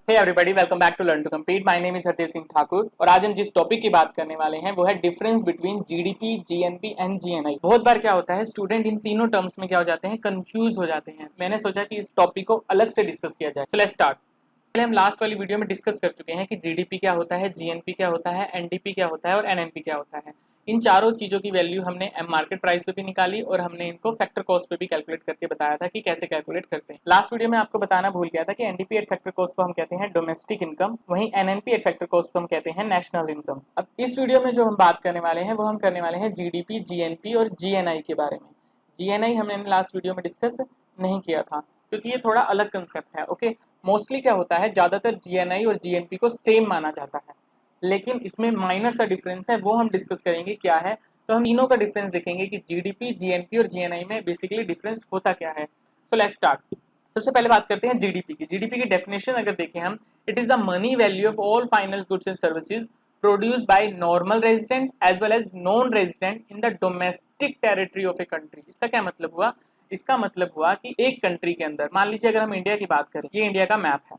Hey everybody, welcome back to learn to compete. My name is Hardev Singh Thakur और आज हम जिस टॉपिक की बात करने वाले हैं वो है difference between GDP, GNP and GNI. बहुत बार क्या होता है, स्टूडेंट इन तीनों टर्म्स में क्या हो जाते हैं, कंफ्यूज हो जाते हैं। मैंने सोचा कि इस टॉपिक को अलग से डिस्कस किया जाए। So let's start. पहले हम लास्ट वाली वीडियो में डिस्कस कर चुके हैं कि जीडीपी क्या होता है, जीएनपी क्या होता है, एनडीपी क्या होता है और एनएनपी क्या होता है। इन चारों चीज़ों की वैल्यू हमने मार्केट प्राइस पे भी निकाली और हमने इनको फैक्टर कॉस्ट पे भी कैलकुलेट करके बताया था कि कैसे कैलकुलेट करते हैं। लास्ट वीडियो में आपको बताना भूल गया था कि एनडीपी एट फैक्टर कॉस्ट को हम कहते हैं डोमेस्टिक इनकम, वहीं एनएनपी एट फैक्टर कॉस्ट को हम कहते हैं नेशनल इनकम। अब इस वीडियो में जो हम बात करने वाले हैं वो हम करने वाले हैं जीडीपी, जीएनपी और जीएनआई के बारे में। जीएनआई हमने लास्ट वीडियो में डिस्कस नहीं किया था क्योंकि ये थोड़ा अलग कंसेप्ट है। ओके, मोस्टली क्या होता है, ज़्यादातर जीएनआई और जीएनपी को सेम माना जाता है, लेकिन इसमें माइनर सा डिफरेंस है, वो हम डिस्कस करेंगे क्या है। तो हम तीनों का डिफरेंस देखेंगे कि जीडीपी, जीएनपी और जीएनआई में बेसिकली डिफरेंस होता क्या है। So let's start. सबसे पहले बात करते हैं जीडीपी की। जीडीपी की डेफिनेशन अगर देखें हम, it is the money value of all final goods and services produced by normal resident as well as non resident in the domestic territory of a country. इसका क्या मतलब हुआ? इसका मतलब हुआ कि एक कंट्री के अंदर, मान लीजिए अगर हम इंडिया की बात करें, ये इंडिया का मैप है।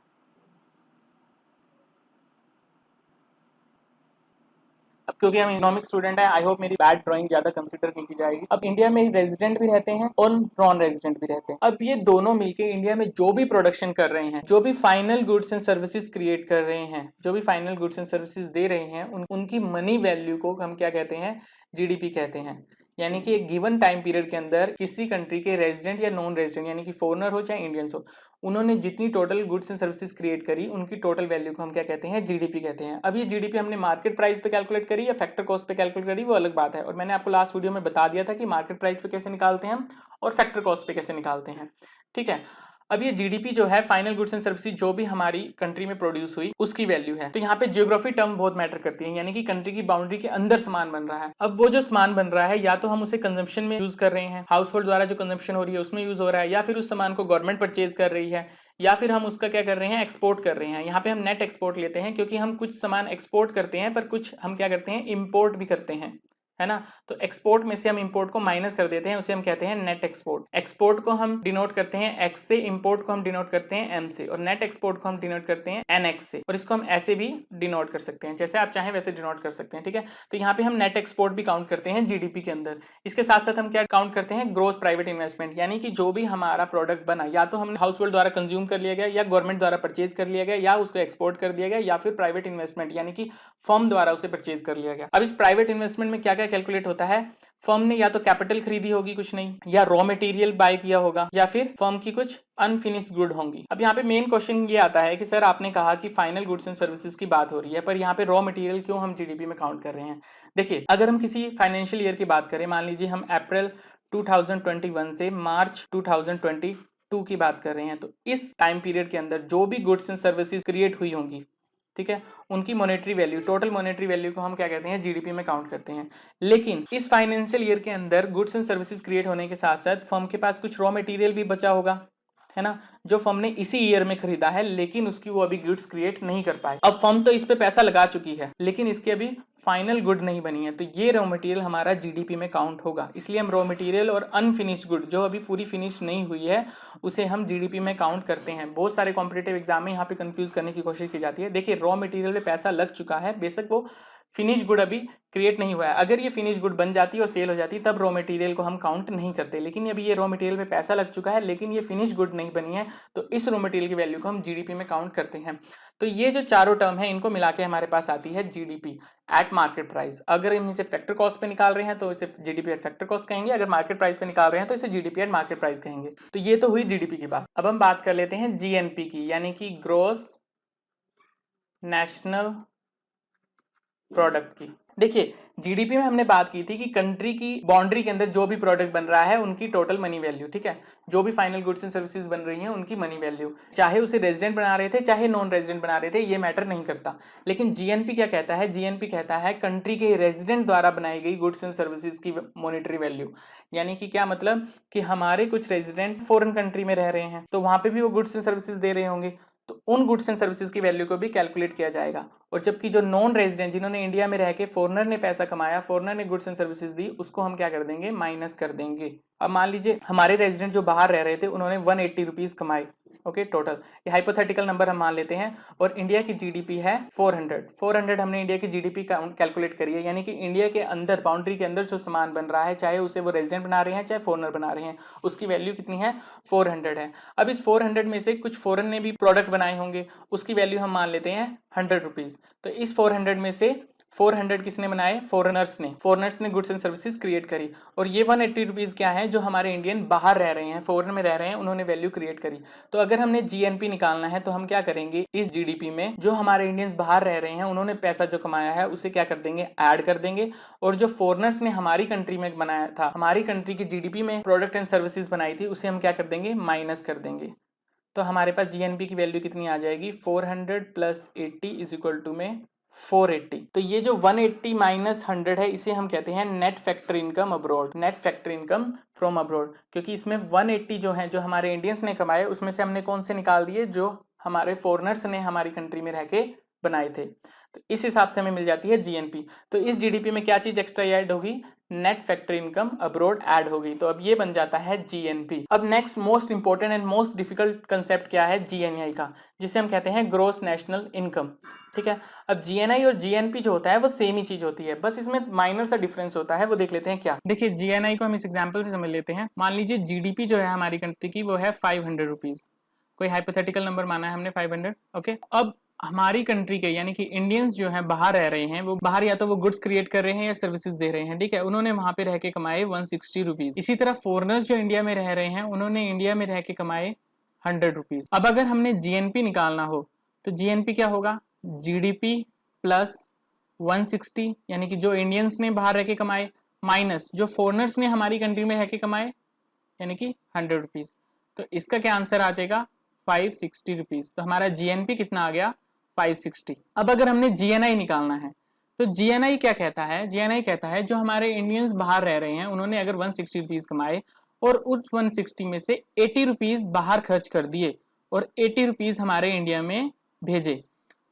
अब क्योंकि हम इकोनॉमिक स्टूडेंट है, आई होप मेरी बैड ड्राइंग ज्यादा कंसिडर नहीं की जाएगी। अब इंडिया में रेजिडेंट भी रहते हैं और नॉन रेजिडेंट भी रहते हैं। अब ये दोनों मिलके इंडिया में जो भी प्रोडक्शन कर रहे हैं, जो भी final goods and services create कर रहे हैं, जो भी फाइनल गुड्स एंड सर्विसेज दे रहे हैं, उनकी मनी वैल्यू को हम क्या कहते हैं, जीडीपी कहते हैं। यानी कि एक गिवन टाइम पीरियड के अंदर किसी कंट्री के रेजिडेंट या नॉन रेजिडेंट, यानी कि फॉरेनर हो चाहे इंडियंस हो, उन्होंने जितनी total goods and services create करी, उनकी टोटल वैल्यू को हम क्या कहते हैं, जीडीपी कहते हैं। अब ये जीडीपी हमने मार्केट प्राइस पे कैलकुलेट करी या फैक्टर कॉस्ट पे कैलकुलेट करी, वो अलग बात है। और मैंने आपको लास्ट वीडियो में बता दिया था कि मार्केट प्राइस पे कैसे निकालते हैं हम और फैक्टर कॉस्ट पे कैसे निकालते हैं। ठीक है। अब ये जीडीपी जो है, फाइनल गुड्स एंड सर्विसेज जो भी हमारी कंट्री में प्रोड्यूस हुई, उसकी वैल्यू है। तो यहाँ पे जियोग्राफी टर्म बहुत मैटर करती है, यानी कि कंट्री की बाउंड्री के अंदर सामान बन रहा है। अब वो जो सामान बन रहा है, या तो हम उसे कंजम्पशन में यूज कर रहे हैं, हाउस होल्ड द्वारा जो कंजम्पशन हो रही है उसमें यूज हो रहा है, या फिर उस सामान को गवर्नमेंट परचेज कर रही है, या फिर हम उसका क्या कर रहे हैं, एक्सपोर्ट कर रहे हैं। यहाँ पे हम नेट एक्सपोर्ट लेते हैं क्योंकि हम कुछ सामान एक्सपोर्ट करते हैं पर कुछ हम क्या करते हैं, इम्पोर्ट भी करते हैं, है ना। तो एक्सपोर्ट में से हम इंपोर्ट को माइनस कर देते हैं, उसे हम कहते हैं नेट एक्सपोर्ट। एक्सपोर्ट को हम डिनोट करते हैं एक्स से, इंपोर्ट को हम डिनोट करते हैं एम से, और नेट एक्सपोर्ट को हम डिनोट करते हैं एन एक्स से। और इसको हम ऐसे भी डिनोट कर सकते हैं, जैसे आप चाहें वैसे डिनोट कर सकते हैं। ठीक है। तो यहाँ पे हम नेट एक्सपोर्ट भी काउंट करते हैं जीडीपी के अंदर। इसके साथ साथ हम क्या काउंट करते हैं, ग्रोस प्राइवेट इन्वेस्टमेंट, यानी कि जो भी हमारा प्रोडक्ट बना, या तो हमने हाउस होल्ड द्वारा कंज्यूम कर लिया गया, या गवर्नमेंट द्वारा परचेज कर लिया गया, या उसको एक्सपोर्ट कर दिया गया, या फिर प्राइवेट इन्वेस्टमेंट यानी कि फर्म द्वारा उसे परचेज कर लिया गया। अब इस प्राइवेट इन्वेस्टमेंट में क्या क्या कैलकुलेट होता है, फर्म ने या तो कैपिटल खरीदी होगी कुछ नहीं, या रॉ मटेरियल बाय किया होगा, या फिर फर्म की कुछ अनफिनिश्ड गुड होंगी। अब यहाँ पे मेन क्वेश्चन ये आता है कि सर आपने कहा कि फाइनल गुड्स एंड सर्विसेज की बात हो रही है, पर यहाँ पे रॉ मटेरियल क्यों हम जीडीपी में काउंट कर रहे हैं। देखिए, अगर हम किसी फाइनेंशियल ईयर की बात करें, मान लीजिए हम अप्रैल 2021 से मार्च 2022 की बात कर रहे हैं, तो इस टाइम पीरियड के अंदर जो भी गुड्स एंड सर्विसेज क्रिएट हुई होंगी, ठीक है, उनकी monetary value, total monetary value को हम क्या कहते हैं, जीडीपी में काउंट करते हैं। लेकिन इस फाइनेंशियल ईयर के अंदर गुड्स एंड सर्विसेज क्रिएट होने के साथ साथ फर्म के पास कुछ रॉ मटेरियल भी बचा होगा, है ना, जो फर्म ने इसी ईयर में खरीदा है, लेकिन उसकी वो अभी गुड्स क्रिएट नहीं कर पाए। अब फर्म तो इस पे पैसा लगा चुकी है, लेकिन इसकी अभी फाइनल गुड नहीं बनी है, तो ये रॉ मटेरियल हमारा जीडीपी में काउंट होगा। इसलिए हम रॉ मटेरियल और अनफिनिश्ड गुड, जो अभी पूरी फिनिश नहीं हुई है, उसे हम जीडीपी में काउंट करते हैं। बहुत सारे कॉम्पिटेटिव एग्जाम में यहाँ पे कंफ्यूज करने की कोशिश की जाती है। देखिए, रॉ मटेरियल पे पैसा लग चुका है, बेशक वो फिनिश गुड अभी क्रिएट नहीं हुआ है। अगर ये फिनिश गुड बन जाती और सेल हो जाती, तब रॉ मटेरियल को हम काउंट नहीं करते। लेकिन अभी ये रॉ मटेरियल पे पैसा लग चुका है, लेकिन ये फिनिश गुड नहीं बनी है, तो इस रॉ मटेरियल की वैल्यू को हम जीडीपी में काउंट करते हैं। तो ये जो चारों टर्म है, इनको मिला के हमारे पास आती है जीडीपी एट मार्केट प्राइस। अगर हम इसे फैक्टर कॉस्ट पे निकाल रहे हैं तो इसे जीडीपी एट फैक्टर कॉस्ट कहेंगे, अगर मार्केट प्राइस पे निकाल रहे हैं तो इसे जीडीपी एट मार्केट प्राइस कहेंगे। तो ये तो हुई जीडीपी की बात। अब हम बात कर लेते हैं जीएनपी की, यानी कि ग्रोस नेशनल प्रोडक्ट की। देखिए, जीडीपी में हमने बात की थी कि कंट्री की बाउंड्री के अंदर जो भी प्रोडक्ट बन रहा है उनकी टोटल मनी वैल्यू, ठीक है, जो भी फाइनल गुड्स एंड सर्विसेज बन रही हैं उनकी मनी वैल्यू, चाहे उसे रेजिडेंट बना रहे थे चाहे नॉन रेजिडेंट बना रहे थे, ये मैटर नहीं करता। लेकिन जीएनपी क्या कहता है, जीएनपी कहता है कंट्री के रेजिडेंट द्वारा बनाई गई गुड्स एंड सर्विसेज की मॉनेटरी वैल्यू। यानी कि क्या मतलब कि हमारे कुछ रेजिडेंट फॉरेन कंट्री में रह रहे हैं, तो वहां पे भी वो गुड्स एंड सर्विसेज दे रहे होंगे, तो उन गुड्स एंड सर्विसेज की वैल्यू को भी कैलकुलेट किया जाएगा। और जबकि जो नॉन रेजिडेंट, जिन्होंने इंडिया में रह के फॉरनर ने पैसा कमाया, फॉरनर ने गुड्स एंड सर्विसेज दी, उसको हम क्या कर देंगे, माइनस कर देंगे। अब मान लीजिए हमारे रेजिडेंट जो बाहर रह रहे थे, उन्होंने 180 रुपीज कमाए, ओके टोटल, ये हाइपोथेटिकल नंबर हम मान लेते हैं। और इंडिया की जीडीपी है 400 हमने इंडिया की जीडीपी कैलकुलेट करी है, यानी कि इंडिया के अंदर बाउंड्री के अंदर जो सामान बन रहा है, चाहे उसे वो रेजिडेंट बना रहे हैं चाहे फॉरेनर बना रहे हैं, उसकी वैल्यू कितनी है 400 है। अब इस 400 में से कुछ फॉरेन ने भी प्रोडक्ट बनाए होंगे, उसकी वैल्यू हम मान लेते हैं 100 रुपीज। तो इस 400 में से 400 किसने बनाए, फॉरेनर्स ने गुड्स एंड सर्विसेज क्रिएट करी। और ये 180 रुपीज क्या है, जो हमारे इंडियन बाहर रह रहे हैं, फॉरेन में रह रहे हैं, उन्होंने वैल्यू क्रिएट करी। तो अगर हमने जीएनपी निकालना है तो हम क्या करेंगे, इस जीडीपी में जो हमारे इंडियंस बाहर रह रहे हैं उन्होंने पैसा जो कमाया है उसे क्या कर देंगे, ऐड कर देंगे। और जो फॉरेनर्स ने हमारी कंट्री में बनाया था, हमारी कंट्री की जीडीपी में प्रोडक्ट एंड सर्विसेज बनाई थी, उसे हम क्या कर देंगे, माइनस कर देंगे। तो हमारे पास जीएनपी की वैल्यू कितनी आ जाएगी, 400 प्लस 80 इज इक्वल टू में 480। तो ये जो 180 माइनस 100 है, इसे हम कहते हैं net factory income abroad, net factory income from abroad. क्योंकि इसमें 180 जो है, जो हमारे इंडियंस ने कमाए, उसमें से हमने कौन से निकाल दिए, जो हमारे फॉरेनर्स ने हमारी कंट्री में रह के बनाए थे। तो इस हिसाब से हमें मिल जाती है जीएनपी। तो इस जीडीपी में क्या चीज एक्स्ट्रा ऐड होगी, net factory income abroad add होगी। तो अब ये बन जाता है जीएनपी। अब next most important and most difficult concept क्या है, जीएनआई का, जिसे हम कहते हैं ग्रॉस नेशनल इनकम। ठीक है, अब जीएनआई और जीएनपी जो होता है वो सेम ही चीज होती है, बस इसमें माइनर सा डिफरेंस होता है, वो देख लेते हैं क्या। देखिए जीएनआई को हम इस एग्जांपल से समझ लेते हैं। मान लीजिए जीडीपी जो है हमारी कंट्री की वो है 500 रुपीज, कोई हाइपोथेटिकल नंबर माना है हमने 500। ओके, अब हमारी कंट्री के यानी कि इंडियंस जो हैं बाहर रह रहे हैं, वो बाहर या तो वो गुड्स क्रिएट कर रहे हैं या सर्विसेज दे रहे हैं। ठीक है, उन्होंने वहां पे रह के कमाए 160 रुपीज। इसी तरह फॉरेनर्स जो इंडिया में रह रहे हैं, उन्होंने इंडिया में रह के कमाए 100 रुपीज। अब अगर हमने जीएनपी निकालना हो तो जीएनपी क्या होगा, जीडीपी प्लस 160, यानी कि जो इंडियंस ने बाहर रह के कमाए, माइनस जो फॉरेनर्स ने हमारी कंट्री में रह के कमाए, यानी कि 100 रुपीज। तो इसका क्या आंसर आ जाएगा, 560 रुपीज। तो हमारा जीएनपी कितना आ गया, 560। अब अगर हमने जीएनआई निकालना है तो जीएनआई क्या कहता है, जीएनआई कहता है जो हमारे इंडियंस बाहर रह रहे हैं, उन्होंने अगर 160 रुपीज कमाए और उस 160 में से 80 रुपीज बाहर खर्च कर दिए और 80 रुपीज हमारे इंडिया में भेजे,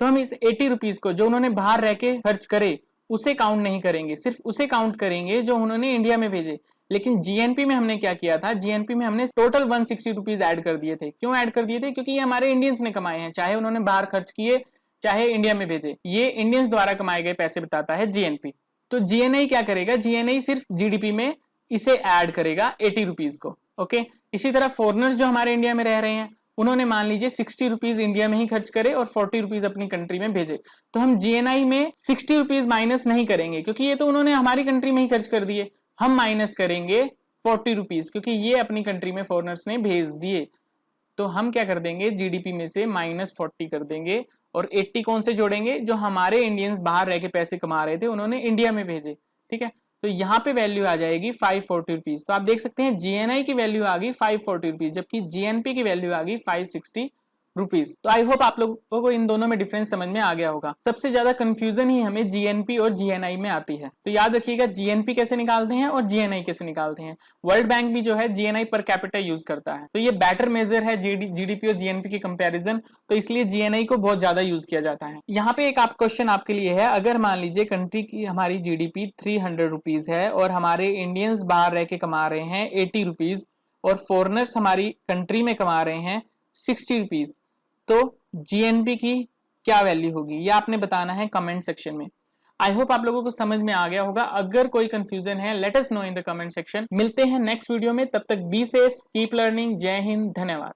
तो हम इस 80 रुपीज को जो उन्होंने बाहर रह के खर्च करे उसे काउंट नहीं करेंगे, सिर्फ उसे काउंट करेंगे जो उन्होंने इंडिया में भेजे। लेकिन जीएनपी में हमने क्या किया था, जीएनपी में हमने टोटल 160 रुपीज ऐड कर दिए थे। क्यों ऐड कर दिए थे, क्योंकि ये हमारे इंडियंस ने कमाए हैं, चाहे उन्होंने बाहर खर्च किए चाहे इंडिया में भेजे, ये इंडियंस द्वारा कमाए गए पैसे बताता है जीएनपी। तो जीएनआई क्या करेगा, जीएनआई सिर्फ जीडीपी में इसे ऐड करेगा 80 रुपीज को। ओके, इसी तरह फॉरेनर्स जो हमारे इंडिया में रह रहे हैं, उन्होंने मान लीजिए 60 रुपीज इंडिया में ही खर्च करे और 40 रुपीज अपनी कंट्री में भेजे, तो हम जीएनआई में 60 रुपीज माइनस नहीं करेंगे, क्योंकि ये तो उन्होंने हमारी कंट्री में ही खर्च कर दिए। हम माइनस करेंगे 40 रुपीज, क्योंकि ये अपनी कंट्री में फॉरेनर्स ने भेज दिए। तो हम क्या कर देंगे, जीडीपी में से -40 कर देंगे और 80 कौन से जोड़ेंगे, जो हमारे इंडियंस बाहर रह के पैसे कमा रहे थे, उन्होंने इंडिया में भेजे। ठीक है, तो यहाँ पे वैल्यू आ जाएगी 540 रुपीज। तो आप देख सकते हैं जीएनआई की वैल्यू आ गई 540 रुपीज, जबकि जीएनपी की वैल्यू आ गई 560 रुपीज। तो आई होप आप लोगों को इन दोनों में डिफरेंस समझ में आ गया होगा। सबसे ज्यादा कंफ्यूजन ही हमें जीएनपी और जीएनआई में आती है। तो याद रखिएगा जीएनपी कैसे निकालते हैं और जीएनआई कैसे निकालते हैं। वर्ल्ड बैंक भी जो है जीएनआई पर कैपिटा यूज करता है, तो ये बेटर मेजर है जीडीपी और जीएनपी की कंपेरिजन, तो इसलिए जीएनआई को बहुत ज्यादा यूज किया जाता है। यहाँ पे एक आप क्वेश्चन आपके लिए है, अगर मान लीजिए कंट्री की हमारी जीडीपी 300 रुपीज है और हमारे इंडियंस बाहर रह के कमा रहे हैं 80 रुपीज और फॉरेनर्स हमारी कंट्री में कमा रहे हैं 60 रुपीज, तो जीएनपी की क्या वैल्यू होगी, ये आपने बताना है कमेंट सेक्शन में। आई होप आप लोगों को समझ में आ गया होगा। अगर कोई कंफ्यूजन है, let us know in the comment section. मिलते हैं नेक्स्ट वीडियो में, तब तक बी सेफ, कीप लर्निंग। जय हिंद, धन्यवाद।